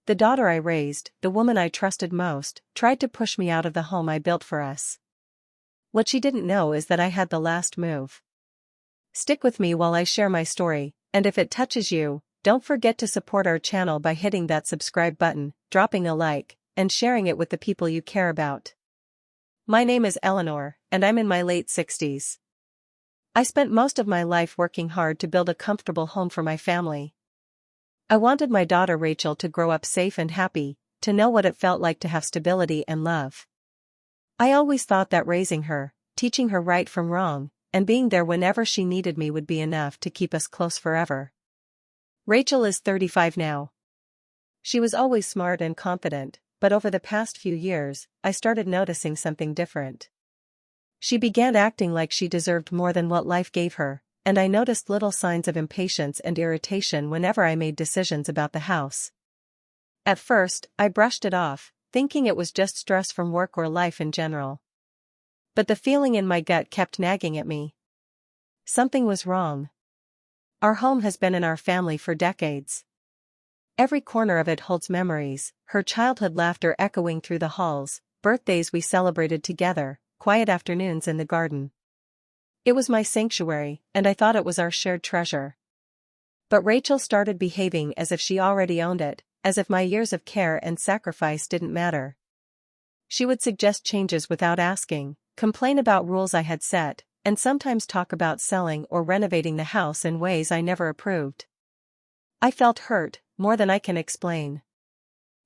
The daughter I raised, the woman I trusted most, tried to push me out of the home I built for us. What she didn't know is that I had the last move. Stick with me while I share my story, and if it touches you, don't forget to support our channel by hitting that subscribe button, dropping a like, and sharing it with the people you care about. My name is Eleanor, and I'm in my late 60s. I spent most of my life working hard to build a comfortable home for my family. I wanted my daughter Rachel to grow up safe and happy, to know what it felt like to have stability and love. I always thought that raising her, teaching her right from wrong, and being there whenever she needed me would be enough to keep us close forever. Rachel is 35 now. She was always smart and confident, but over the past few years, I started noticing something different. She began acting like she deserved more than what life gave her, and I noticed little signs of impatience and irritation whenever I made decisions about the house. At first, I brushed it off, thinking it was just stress from work or life in general. But the feeling in my gut kept nagging at me. Something was wrong. Our home has been in our family for decades. Every corner of it holds memories, her childhood laughter echoing through the halls, birthdays we celebrated together, quiet afternoons in the garden. It was my sanctuary, and I thought it was our shared treasure. But Rachel started behaving as if she already owned it, as if my years of care and sacrifice didn't matter. She would suggest changes without asking, complain about rules I had set, and sometimes talk about selling or renovating the house in ways I never approved. I felt hurt, more than I can explain.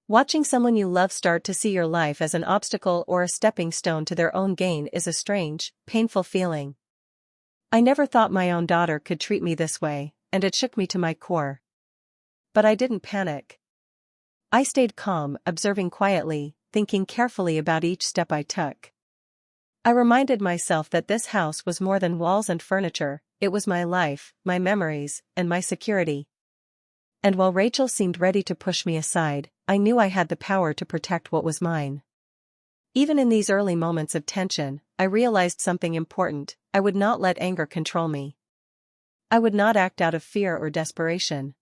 Watching someone you love start to see your life as an obstacle or a stepping stone to their own gain is a strange, painful feeling. I never thought my own daughter could treat me this way, and it shook me to my core. But I didn't panic. I stayed calm, observing quietly, thinking carefully about each step I took. I reminded myself that this house was more than walls and furniture, it was my life, my memories, and my security. And while Rachel seemed ready to push me aside, I knew I had the power to protect what was mine. Even in these early moments of tension, I realized something important: I would not let anger control me. I would not act out of fear or desperation.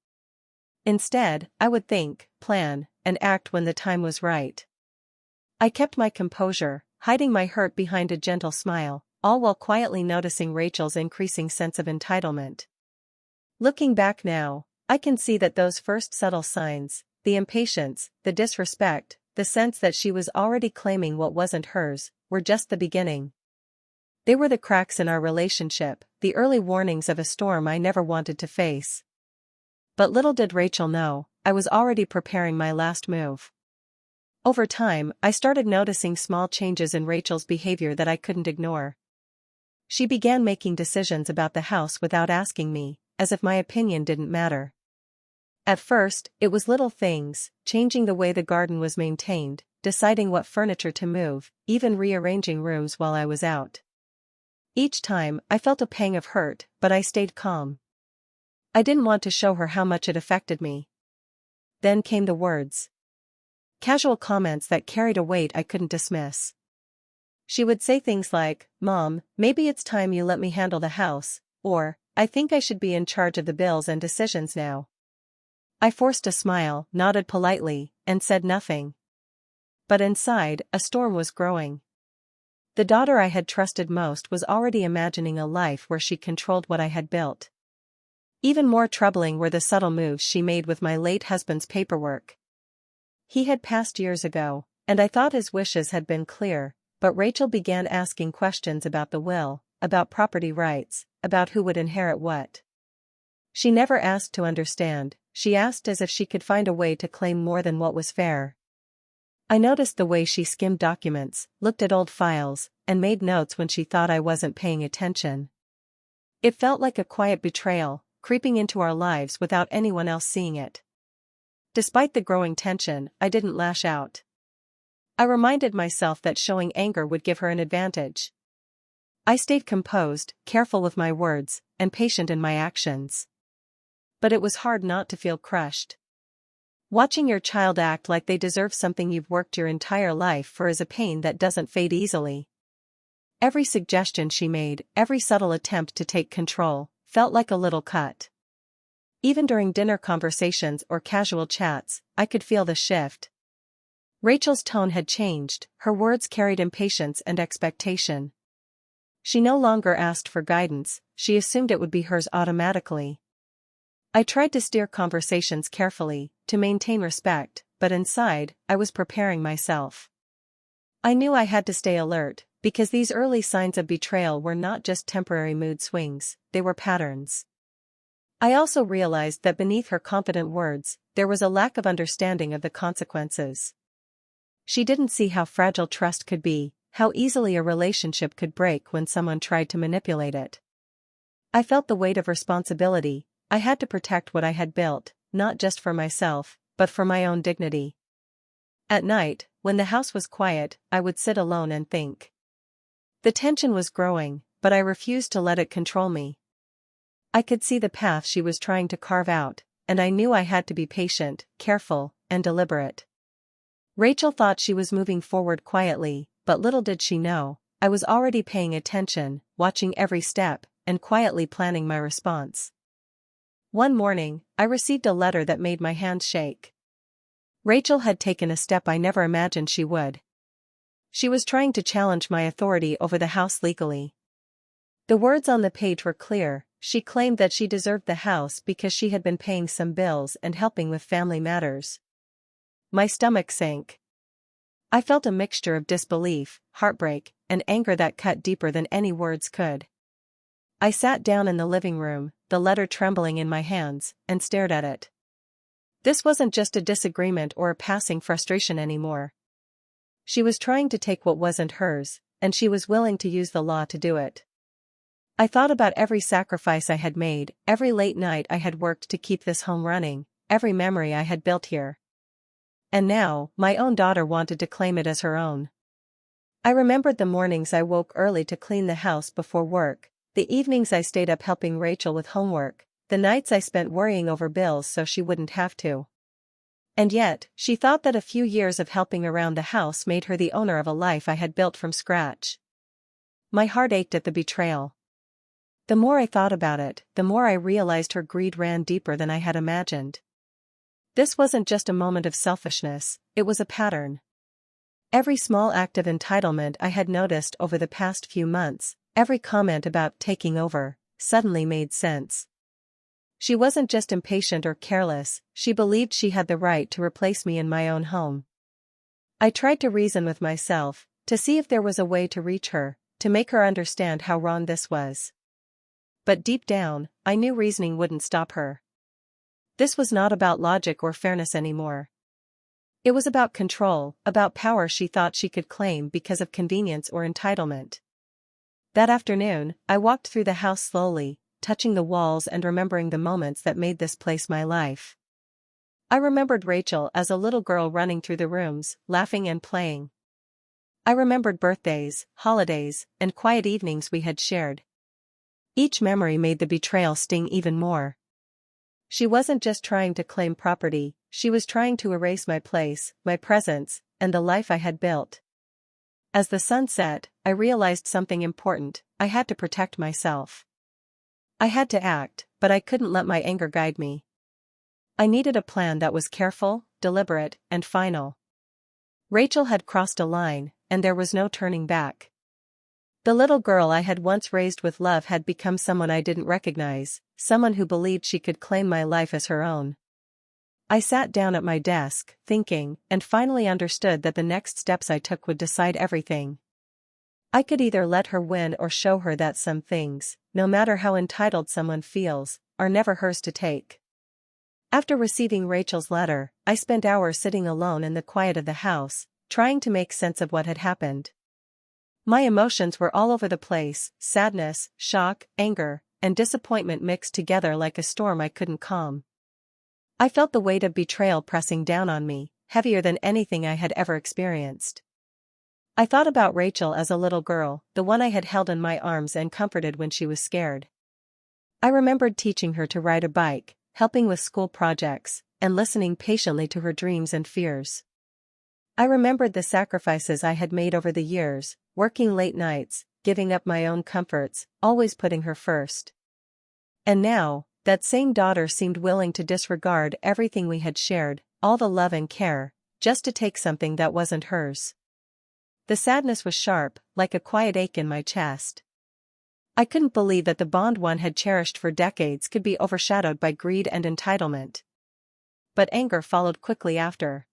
Instead, I would think, plan, and act when the time was right. I kept my composure, hiding my hurt behind a gentle smile, all while quietly noticing Rachel's increasing sense of entitlement. Looking back now, I can see that those first subtle signs, the impatience, the disrespect, the sense that she was already claiming what wasn't hers, were just the beginning. They were the cracks in our relationship, the early warnings of a storm I never wanted to face. But little did Rachel know, I was already preparing my last move. Over time, I started noticing small changes in Rachel's behavior that I couldn't ignore. She began making decisions about the house without asking me, as if my opinion didn't matter. At first, it was little things, changing the way the garden was maintained, deciding what furniture to move, even rearranging rooms while I was out. Each time, I felt a pang of hurt, but I stayed calm. I didn't want to show her how much it affected me. Then came the words. Casual comments that carried a weight I couldn't dismiss. She would say things like, "Mom, maybe it's time you let me handle the house," or, "I think I should be in charge of the bills and decisions now." I forced a smile, nodded politely, and said nothing. But inside, a storm was growing. The daughter I had trusted most was already imagining a life where she controlled what I had built. Even more troubling were the subtle moves she made with my late husband's paperwork. He had passed years ago, and I thought his wishes had been clear, but Rachel began asking questions about the will, about property rights, about who would inherit what. She never asked to understand, she asked as if she could find a way to claim more than what was fair. I noticed the way she skimmed documents, looked at old files, and made notes when she thought I wasn't paying attention. It felt like a quiet betrayal, creeping into our lives without anyone else seeing it. Despite the growing tension, I didn't lash out. I reminded myself that showing anger would give her an advantage. I stayed composed, careful with my words, and patient in my actions. But it was hard not to feel crushed. Watching your child act like they deserve something you've worked your entire life for is a pain that doesn't fade easily. Every suggestion she made, every subtle attempt to take control, felt like a little cut. Even during dinner conversations or casual chats, I could feel the shift. Rachel's tone had changed, her words carried impatience and expectation. She no longer asked for guidance, she assumed it would be hers automatically. I tried to steer conversations carefully, to maintain respect, but inside, I was preparing myself. I knew I had to stay alert, because these early signs of betrayal were not just temporary mood swings, they were patterns. I also realized that beneath her confident words, there was a lack of understanding of the consequences. She didn't see how fragile trust could be, how easily a relationship could break when someone tried to manipulate it. I felt the weight of responsibility. I had to protect what I had built, not just for myself, but for my own dignity. At night, when the house was quiet, I would sit alone and think. The tension was growing, but I refused to let it control me. I could see the path she was trying to carve out, and I knew I had to be patient, careful, and deliberate. Rachel thought she was moving forward quietly, but little did she know, I was already paying attention, watching every step, and quietly planning my response. One morning, I received a letter that made my hands shake. Rachel had taken a step I never imagined she would. She was trying to challenge my authority over the house legally. The words on the page were clear. She claimed that she deserved the house because she had been paying some bills and helping with family matters. My stomach sank. I felt a mixture of disbelief, heartbreak, and anger that cut deeper than any words could. I sat down in the living room, the letter trembling in my hands, and stared at it. This wasn't just a disagreement or a passing frustration anymore. She was trying to take what wasn't hers, and she was willing to use the law to do it. I thought about every sacrifice I had made, every late night I had worked to keep this home running, every memory I had built here. And now, my own daughter wanted to claim it as her own. I remembered the mornings I woke early to clean the house before work, the evenings I stayed up helping Rachel with homework, the nights I spent worrying over bills so she wouldn't have to. And yet, she thought that a few years of helping around the house made her the owner of a life I had built from scratch. My heart ached at the betrayal. The more I thought about it, the more I realized her greed ran deeper than I had imagined. This wasn't just a moment of selfishness, it was a pattern. Every small act of entitlement I had noticed over the past few months, every comment about taking over, suddenly made sense. She wasn't just impatient or careless, she believed she had the right to replace me in my own home. I tried to reason with myself, to see if there was a way to reach her, to make her understand how wrong this was. But deep down, I knew reasoning wouldn't stop her. This was not about logic or fairness anymore. It was about control, about power she thought she could claim because of convenience or entitlement. That afternoon, I walked through the house slowly, touching the walls and remembering the moments that made this place my life. I remembered Rachel as a little girl running through the rooms, laughing and playing. I remembered birthdays, holidays, and quiet evenings we had shared. Each memory made the betrayal sting even more. She wasn't just trying to claim property, she was trying to erase my place, my presence, and the life I had built. As the sun set, I realized something important, I had to protect myself. I had to act, but I couldn't let my anger guide me. I needed a plan that was careful, deliberate, and final. Rachel had crossed a line, and there was no turning back. The little girl I had once raised with love had become someone I didn't recognize, someone who believed she could claim my life as her own. I sat down at my desk, thinking, and finally understood that the next steps I took would decide everything. I could either let her win or show her that some things, no matter how entitled someone feels, are never hers to take. After receiving Rachel's letter, I spent hours sitting alone in the quiet of the house, trying to make sense of what had happened. My emotions were all over the place, sadness, shock, anger, and disappointment mixed together like a storm I couldn't calm. I felt the weight of betrayal pressing down on me, heavier than anything I had ever experienced. I thought about Rachel as a little girl, the one I had held in my arms and comforted when she was scared. I remembered teaching her to ride a bike, helping with school projects, and listening patiently to her dreams and fears. I remembered the sacrifices I had made over the years, working late nights, giving up my own comforts, always putting her first. And now, That same daughter seemed willing to disregard everything we had shared, all the love and care, just to take something that wasn't hers. The sadness was sharp, like a quiet ache in my chest. I couldn't believe that the bond one had cherished for decades could be overshadowed by greed and entitlement. But anger followed quickly after.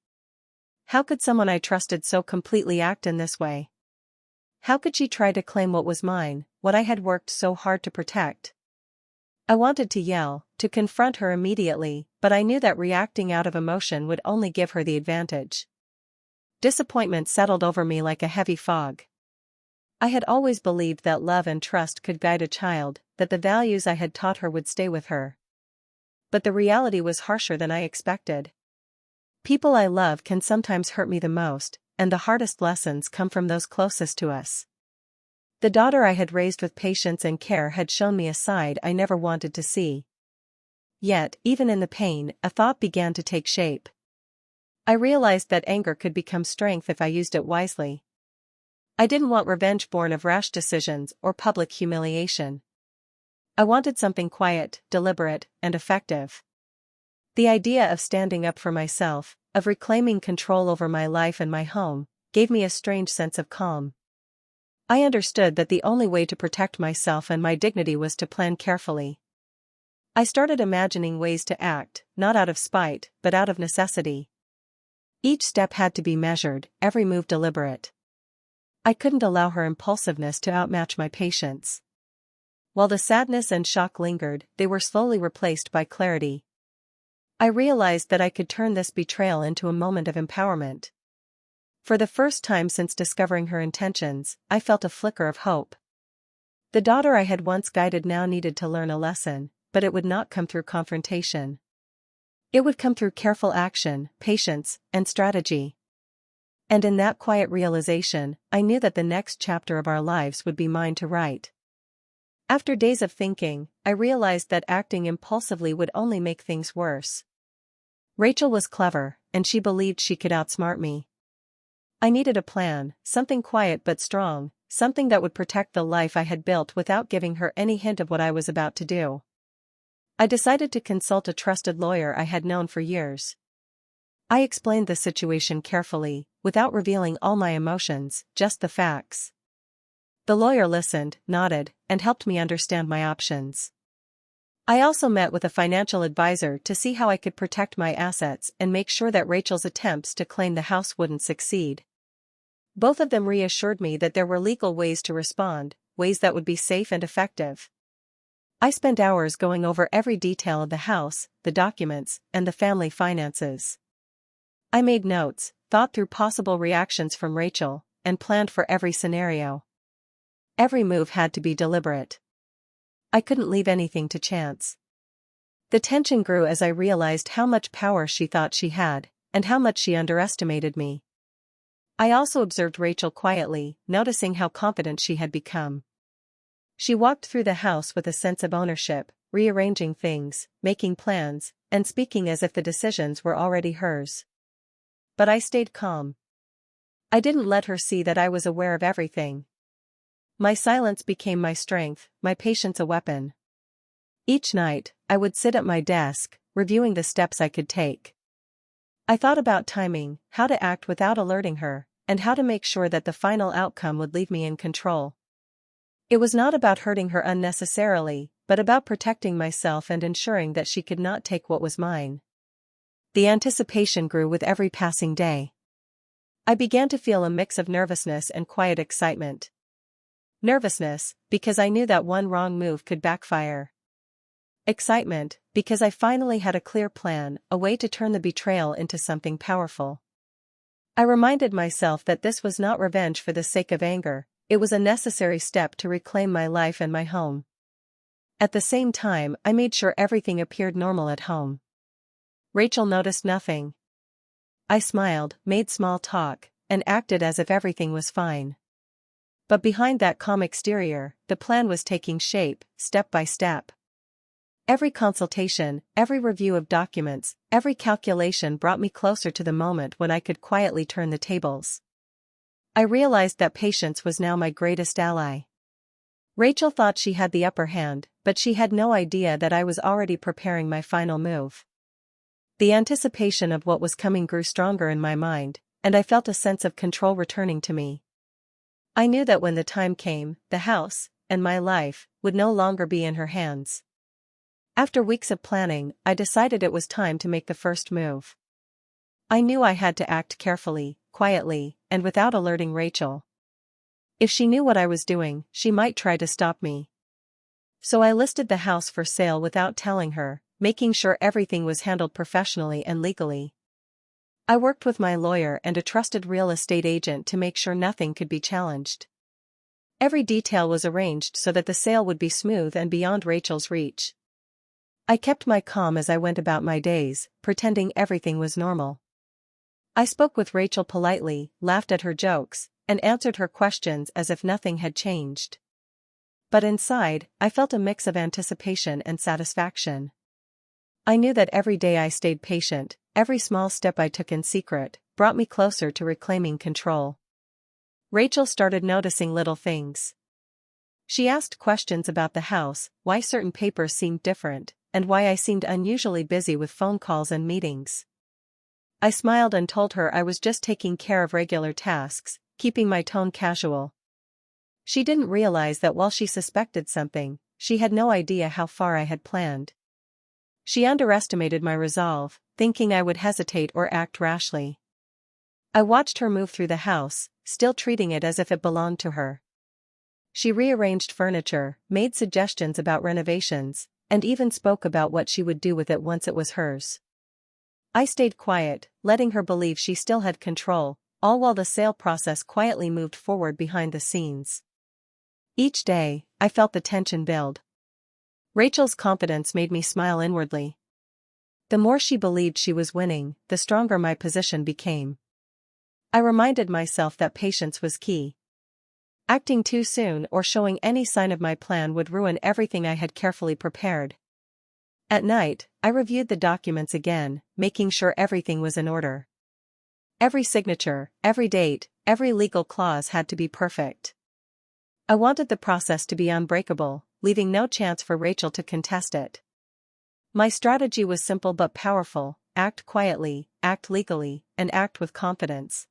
How could someone I trusted so completely act in this way? How could she try to claim what was mine, what I had worked so hard to protect? I wanted to yell, to confront her immediately, but I knew that reacting out of emotion would only give her the advantage. Disappointment settled over me like a heavy fog. I had always believed that love and trust could guide a child, that the values I had taught her would stay with her. But the reality was harsher than I expected. People I love can sometimes hurt me the most, and the hardest lessons come from those closest to us. The daughter I had raised with patience and care had shown me a side I never wanted to see. Yet, even in the pain, a thought began to take shape. I realized that anger could become strength if I used it wisely. I didn't want revenge born of rash decisions or public humiliation. I wanted something quiet, deliberate, and effective. The idea of standing up for myself, of reclaiming control over my life and my home, gave me a strange sense of calm. I understood that the only way to protect myself and my dignity was to plan carefully. I started imagining ways to act, not out of spite, but out of necessity. Each step had to be measured, every move deliberate. I couldn't allow her impulsiveness to outmatch my patience. While the sadness and shock lingered, they were slowly replaced by clarity. I realized that I could turn this betrayal into a moment of empowerment. For the first time since discovering her intentions, I felt a flicker of hope. The daughter I had once guided now needed to learn a lesson, but it would not come through confrontation. It would come through careful action, patience, and strategy. And in that quiet realization, I knew that the next chapter of our lives would be mine to write. After days of thinking, I realized that acting impulsively would only make things worse. Rachel was clever, and she believed she could outsmart me. I needed a plan, something quiet but strong, something that would protect the life I had built without giving her any hint of what I was about to do. I decided to consult a trusted lawyer I had known for years. I explained the situation carefully, without revealing all my emotions, just the facts. The lawyer listened, nodded, and helped me understand my options. I also met with a financial advisor to see how I could protect my assets and make sure that Rachel's attempts to claim the house wouldn't succeed. Both of them reassured me that there were legal ways to respond, ways that would be safe and effective. I spent hours going over every detail of the house, the documents, and the family finances. I made notes, thought through possible reactions from Rachel, and planned for every scenario. Every move had to be deliberate. I couldn't leave anything to chance. The tension grew as I realized how much power she thought she had, and how much she underestimated me. I also observed Rachel quietly, noticing how confident she had become. She walked through the house with a sense of ownership, rearranging things, making plans, and speaking as if the decisions were already hers. But I stayed calm. I didn't let her see that I was aware of everything. My silence became my strength, my patience a weapon. Each night, I would sit at my desk, reviewing the steps I could take. I thought about timing, how to act without alerting her, and how to make sure that the final outcome would leave me in control. It was not about hurting her unnecessarily, but about protecting myself and ensuring that she could not take what was mine. The anticipation grew with every passing day. I began to feel a mix of nervousness and quiet excitement. Nervousness, because I knew that one wrong move could backfire. Excitement, because I finally had a clear plan, a way to turn the betrayal into something powerful. I reminded myself that this was not revenge for the sake of anger, it was a necessary step to reclaim my life and my home. At the same time, I made sure everything appeared normal at home. Rachel noticed nothing. I smiled, made small talk, and acted as if everything was fine. But behind that calm exterior, the plan was taking shape, step by step. Every consultation, every review of documents, every calculation brought me closer to the moment when I could quietly turn the tables. I realized that patience was now my greatest ally. Rachel thought she had the upper hand, but she had no idea that I was already preparing my final move. The anticipation of what was coming grew stronger in my mind, and I felt a sense of control returning to me. I knew that when the time came, the house, and my life, would no longer be in her hands. After weeks of planning, I decided it was time to make the first move. I knew I had to act carefully, quietly, and without alerting Rachel. If she knew what I was doing, she might try to stop me. So I listed the house for sale without telling her, making sure everything was handled professionally and legally. I worked with my lawyer and a trusted real estate agent to make sure nothing could be challenged. Every detail was arranged so that the sale would be smooth and beyond Rachel's reach. I kept my calm as I went about my days, pretending everything was normal. I spoke with Rachel politely, laughed at her jokes, and answered her questions as if nothing had changed. But inside, I felt a mix of anticipation and satisfaction. I knew that every day I stayed patient, every small step I took in secret, brought me closer to reclaiming control. Rachel started noticing little things. She asked questions about the house, why certain papers seemed different, and why I seemed unusually busy with phone calls and meetings. I smiled and told her I was just taking care of regular tasks, keeping my tone casual. She didn't realize that while she suspected something, she had no idea how far I had planned. She underestimated my resolve, thinking I would hesitate or act rashly. I watched her move through the house, still treating it as if it belonged to her. She rearranged furniture, made suggestions about renovations, and even spoke about what she would do with it once it was hers. I stayed quiet, letting her believe she still had control, all while the sale process quietly moved forward behind the scenes. Each day, I felt the tension build. Rachel's confidence made me smile inwardly. The more she believed she was winning, the stronger my position became. I reminded myself that patience was key. Acting too soon or showing any sign of my plan would ruin everything I had carefully prepared. At night, I reviewed the documents again, making sure everything was in order. Every signature, every date, every legal clause had to be perfect. I wanted the process to be unbreakable, leaving no chance for Rachel to contest it. My strategy was simple but powerful: act quietly, act legally, and act with confidence.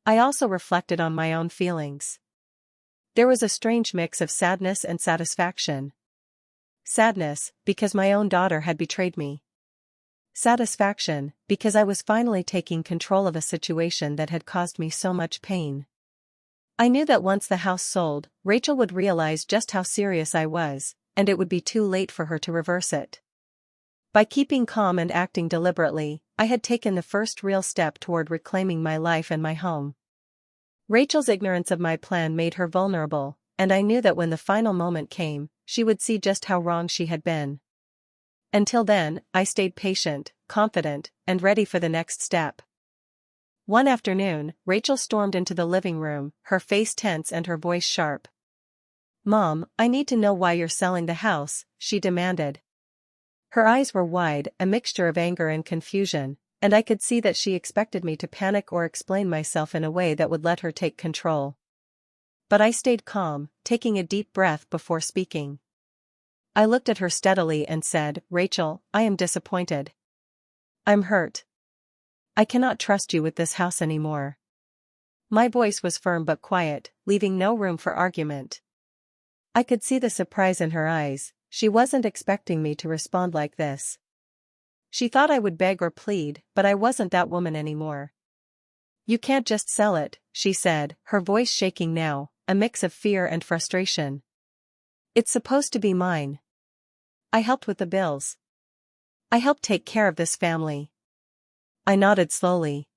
I also reflected on my own feelings. There was a strange mix of sadness and satisfaction. Sadness, because my own daughter had betrayed me. Satisfaction, because I was finally taking control of a situation that had caused me so much pain. I knew that once the house sold, Rachel would realize just how serious I was, and it would be too late for her to reverse it. By keeping calm and acting deliberately, I had taken the first real step toward reclaiming my life and my home. Rachel's ignorance of my plan made her vulnerable, and I knew that when the final moment came, she would see just how wrong she had been. Until then, I stayed patient, confident, and ready for the next step. One afternoon, Rachel stormed into the living room, her face tense and her voice sharp. "Mom, I need to know why you're selling the house," she demanded. Her eyes were wide, a mixture of anger and confusion, and I could see that she expected me to panic or explain myself in a way that would let her take control. But I stayed calm, taking a deep breath before speaking. I looked at her steadily and said, "Rachel, I am disappointed. I'm hurt. I cannot trust you with this house anymore." My voice was firm but quiet, leaving no room for argument. I could see the surprise in her eyes. She wasn't expecting me to respond like this. She thought I would beg or plead, but I wasn't that woman anymore. "You can't just sell it," she said, her voice shaking now, a mix of fear and frustration. "It's supposed to be mine. I helped with the bills. I helped take care of this family." I nodded slowly.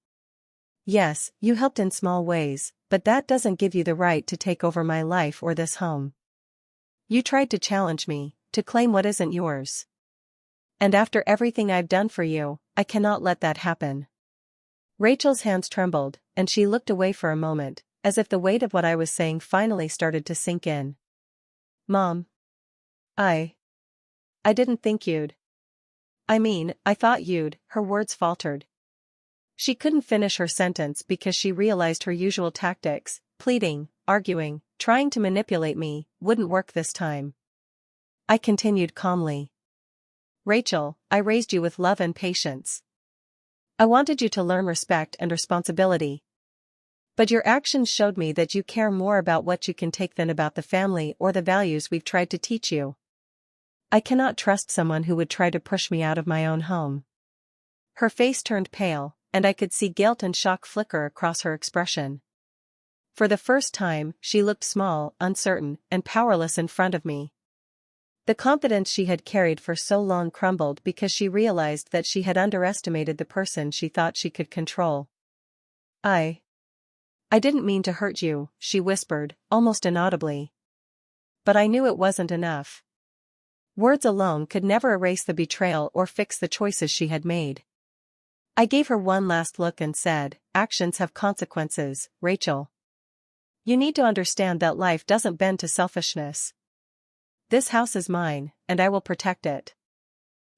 "Yes, you helped in small ways, but that doesn't give you the right to take over my life or this home. You tried to challenge me, to claim what isn't yours. And after everything I've done for you, I cannot let that happen." Rachel's hands trembled, and she looked away for a moment, as if the weight of what I was saying finally started to sink in. "Mom. I didn't think you'd. I thought you'd," her words faltered. She couldn't finish her sentence because she realized her usual tactics: pleading, arguing, trying to manipulate me, wouldn't work this time. I continued calmly. Rachel, I raised you with love and patience. I wanted you to learn respect and responsibility. But your actions showed me that you care more about what you can take than about the family or the values we've tried to teach you. I cannot trust someone who would try to push me out of my own home. Her face turned pale, and I could see guilt and shock flicker across her expression. For the first time, she looked small, uncertain, and powerless in front of me. The confidence she had carried for so long crumbled because she realized that she had underestimated the person she thought she could control. I didn't mean to hurt you, she whispered, almost inaudibly. But I knew it wasn't enough. Words alone could never erase the betrayal or fix the choices she had made. I gave her one last look and said, actions have consequences, Rachel. You need to understand that life doesn't bend to selfishness. This house is mine, and I will protect it.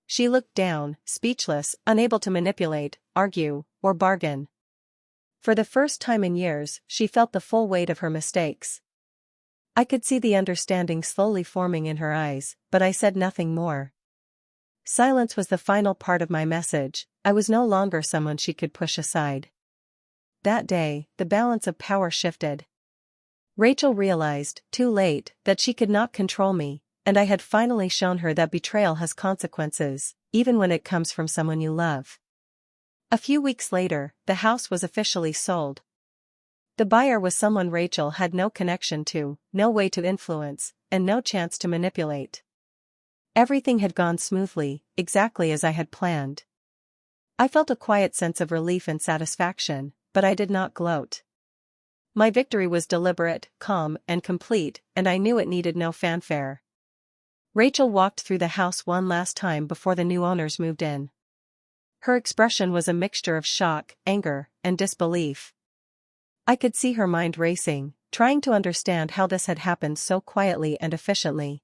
She looked down, speechless, unable to manipulate, argue, or bargain. For the first time in years, she felt the full weight of her mistakes. I could see the understanding slowly forming in her eyes, but I said nothing more. Silence was the final part of my message. I was no longer someone she could push aside. That day, the balance of power shifted. Rachel realized, too late, that she could not control me, and I had finally shown her that betrayal has consequences, even when it comes from someone you love. A few weeks later, the house was officially sold. The buyer was someone Rachel had no connection to, no way to influence, and no chance to manipulate. Everything had gone smoothly, exactly as I had planned. I felt a quiet sense of relief and satisfaction, but I did not gloat. My victory was deliberate, calm, and complete, and I knew it needed no fanfare. Rachel walked through the house one last time before the new owners moved in. Her expression was a mixture of shock, anger, and disbelief. I could see her mind racing, trying to understand how this had happened so quietly and efficiently.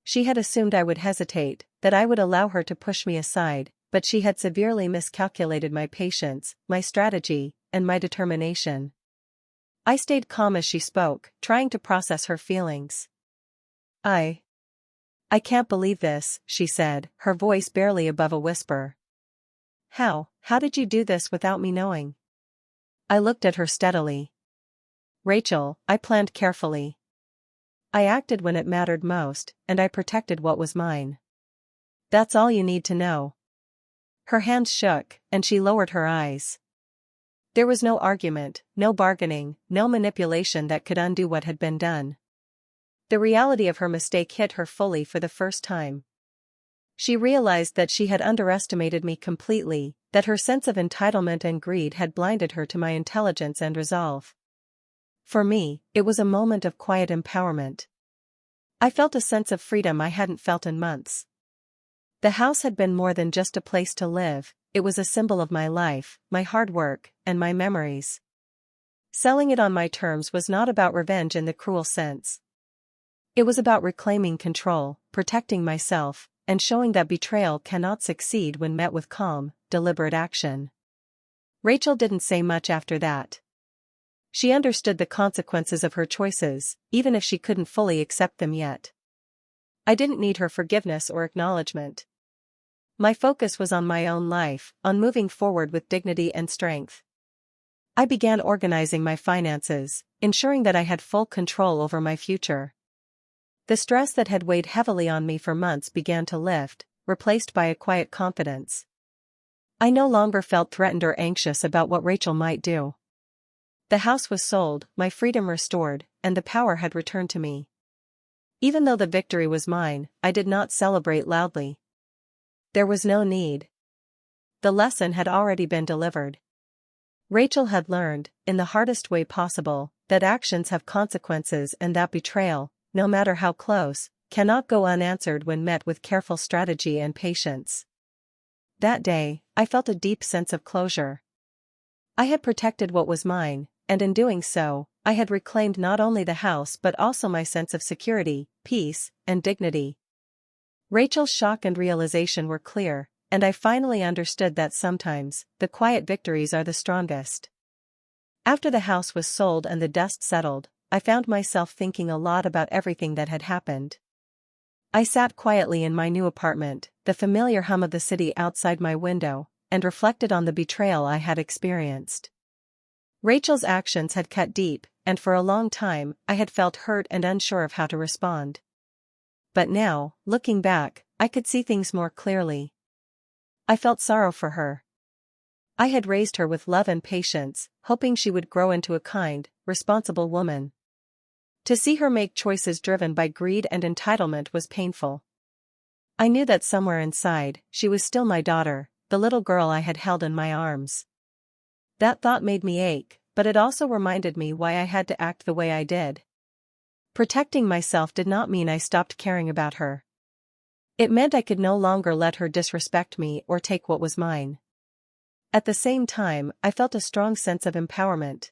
She had assumed I would hesitate, that I would allow her to push me aside, but she had severely miscalculated my patience, my strategy, and my determination. I stayed calm as she spoke, trying to process her feelings. I can't believe this, she said, her voice barely above a whisper. How did you do this without me knowing? I looked at her steadily. Rachel, I planned carefully. I acted when it mattered most, and I protected what was mine. That's all you need to know. Her hands shook, and she lowered her eyes. There was no argument, no bargaining, no manipulation that could undo what had been done. The reality of her mistake hit her fully for the first time. She realized that she had underestimated me completely, that her sense of entitlement and greed had blinded her to my intelligence and resolve. For me, it was a moment of quiet empowerment. I felt a sense of freedom I hadn't felt in months. The house had been more than just a place to live, it was a symbol of my life, my hard work, and my memories. Selling it on my terms was not about revenge in the cruel sense. It was about reclaiming control, protecting myself, and showing that betrayal cannot succeed when met with calm, deliberate action. Rachel didn't say much after that. She understood the consequences of her choices, even if she couldn't fully accept them yet. I didn't need her forgiveness or acknowledgement. My focus was on my own life, on moving forward with dignity and strength. I began organizing my finances, ensuring that I had full control over my future. The stress that had weighed heavily on me for months began to lift, replaced by a quiet confidence. I no longer felt threatened or anxious about what Rachel might do. The house was sold, my freedom restored, and the power had returned to me. Even though the victory was mine, I did not celebrate loudly. There was no need. The lesson had already been delivered. Rachel had learned, in the hardest way possible, that actions have consequences and that betrayal, no matter how close, cannot go unanswered when met with careful strategy and patience. That day, I felt a deep sense of closure. I had protected what was mine, and in doing so, I had reclaimed not only the house but also my sense of security, peace, and dignity. Rachel's shock and realization were clear, and I finally understood that sometimes, the quiet victories are the strongest. After the house was sold and the dust settled, I found myself thinking a lot about everything that had happened. I sat quietly in my new apartment, the familiar hum of the city outside my window, and reflected on the betrayal I had experienced. Rachel's actions had cut deep, and for a long time, I had felt hurt and unsure of how to respond. But now, looking back, I could see things more clearly. I felt sorrow for her. I had raised her with love and patience, hoping she would grow into a kind, responsible woman. To see her make choices driven by greed and entitlement was painful. I knew that somewhere inside, she was still my daughter, the little girl I had held in my arms. That thought made me ache, but it also reminded me why I had to act the way I did. Protecting myself did not mean I stopped caring about her. It meant I could no longer let her disrespect me or take what was mine. At the same time, I felt a strong sense of empowerment.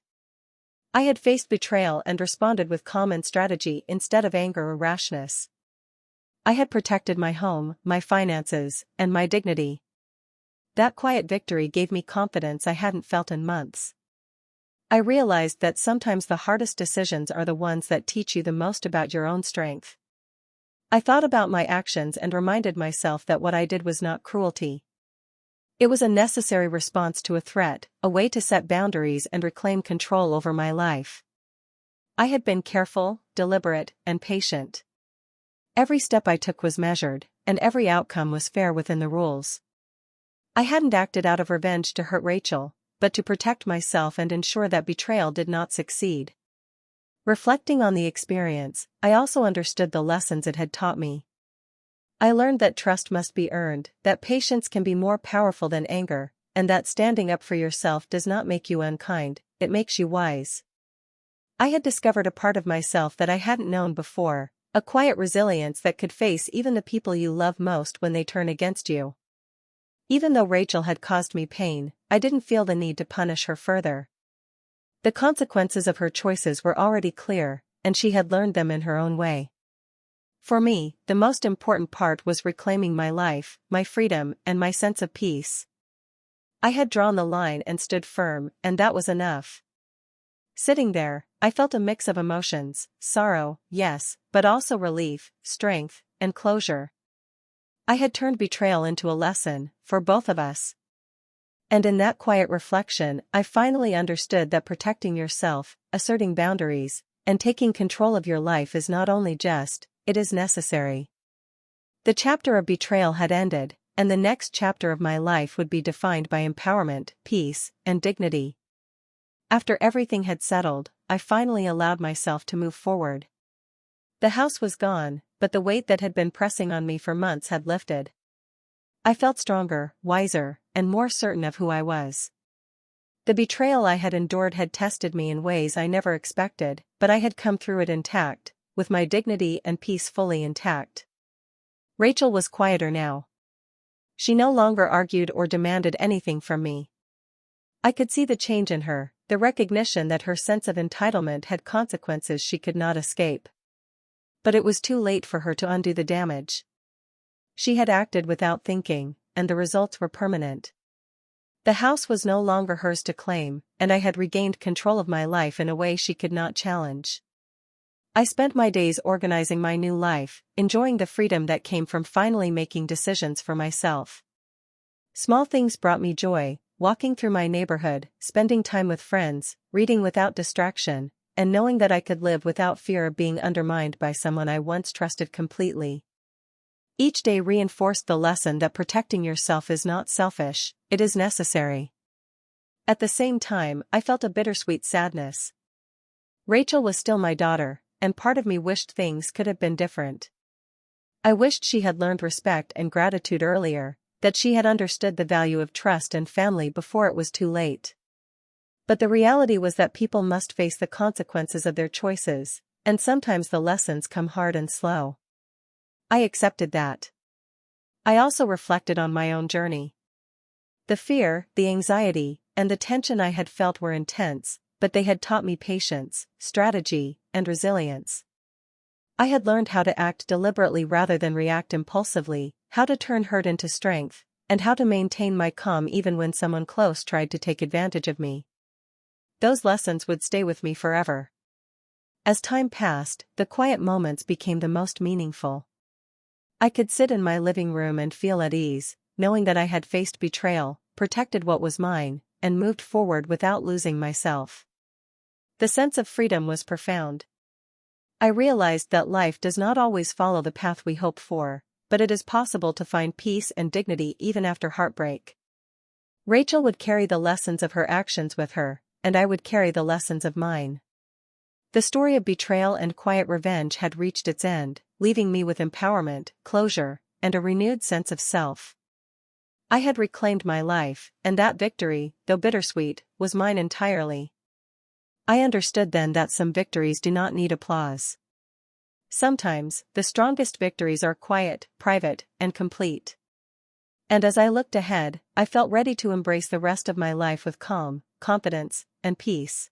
I had faced betrayal and responded with calm and strategy instead of anger or rashness. I had protected my home, my finances, and my dignity. That quiet victory gave me confidence I hadn't felt in months. I realized that sometimes the hardest decisions are the ones that teach you the most about your own strength. I thought about my actions and reminded myself that what I did was not cruelty. It was a necessary response to a threat, a way to set boundaries and reclaim control over my life. I had been careful, deliberate, and patient. Every step I took was measured, and every outcome was fair within the rules. I hadn't acted out of revenge to hurt Rachel, but to protect myself and ensure that betrayal did not succeed. Reflecting on the experience, I also understood the lessons it had taught me. I learned that trust must be earned, that patience can be more powerful than anger, and that standing up for yourself does not make you unkind, it makes you wise. I had discovered a part of myself that I hadn't known before, a quiet resilience that could face even the people you love most when they turn against you. Even though Rachel had caused me pain, I didn't feel the need to punish her further. The consequences of her choices were already clear, and she had learned them in her own way. For me, the most important part was reclaiming my life, my freedom, and my sense of peace. I had drawn the line and stood firm, and that was enough. Sitting there, I felt a mix of emotions, sorrow, yes, but also relief, strength, and closure. I had turned betrayal into a lesson, for both of us. And in that quiet reflection, I finally understood that protecting yourself, asserting boundaries, and taking control of your life is not only just, it is necessary. The chapter of betrayal had ended, and the next chapter of my life would be defined by empowerment, peace, and dignity. After everything had settled, I finally allowed myself to move forward. The house was gone, but the weight that had been pressing on me for months had lifted. I felt stronger, wiser, and more certain of who I was. The betrayal I had endured had tested me in ways I never expected, but I had come through it intact, with my dignity and peace fully intact. Rachel was quieter now. She no longer argued or demanded anything from me. I could see the change in her, the recognition that her sense of entitlement had consequences she could not escape. But it was too late for her to undo the damage. She had acted without thinking, and the results were permanent. The house was no longer hers to claim, and I had regained control of my life in a way she could not challenge. I spent my days organizing my new life, enjoying the freedom that came from finally making decisions for myself. Small things brought me joy, walking through my neighborhood, spending time with friends, reading without distraction, and knowing that I could live without fear of being undermined by someone I once trusted completely. Each day reinforced the lesson that protecting yourself is not selfish, it is necessary. At the same time, I felt a bittersweet sadness. Rachel was still my daughter, and part of me wished things could have been different. I wished she had learned respect and gratitude earlier, that she had understood the value of trust and family before it was too late. But the reality was that people must face the consequences of their choices, and sometimes the lessons come hard and slow. I accepted that. I also reflected on my own journey. The fear, the anxiety, and the tension I had felt were intense, but they had taught me patience, strategy, and resilience. I had learned how to act deliberately rather than react impulsively, how to turn hurt into strength, and how to maintain my calm even when someone close tried to take advantage of me. Those lessons would stay with me forever. As time passed, the quiet moments became the most meaningful. I could sit in my living room and feel at ease, knowing that I had faced betrayal, protected what was mine, and moved forward without losing myself. The sense of freedom was profound. I realized that life does not always follow the path we hope for, but it is possible to find peace and dignity even after heartbreak. Rachel would carry the lessons of her actions with her, and I would carry the lessons of mine. The story of betrayal and quiet revenge had reached its end, leaving me with empowerment, closure, and a renewed sense of self. I had reclaimed my life, and that victory, though bittersweet, was mine entirely. I understood then that some victories do not need applause. Sometimes, the strongest victories are quiet, private, and complete. And as I looked ahead, I felt ready to embrace the rest of my life with calm, confidence, and peace.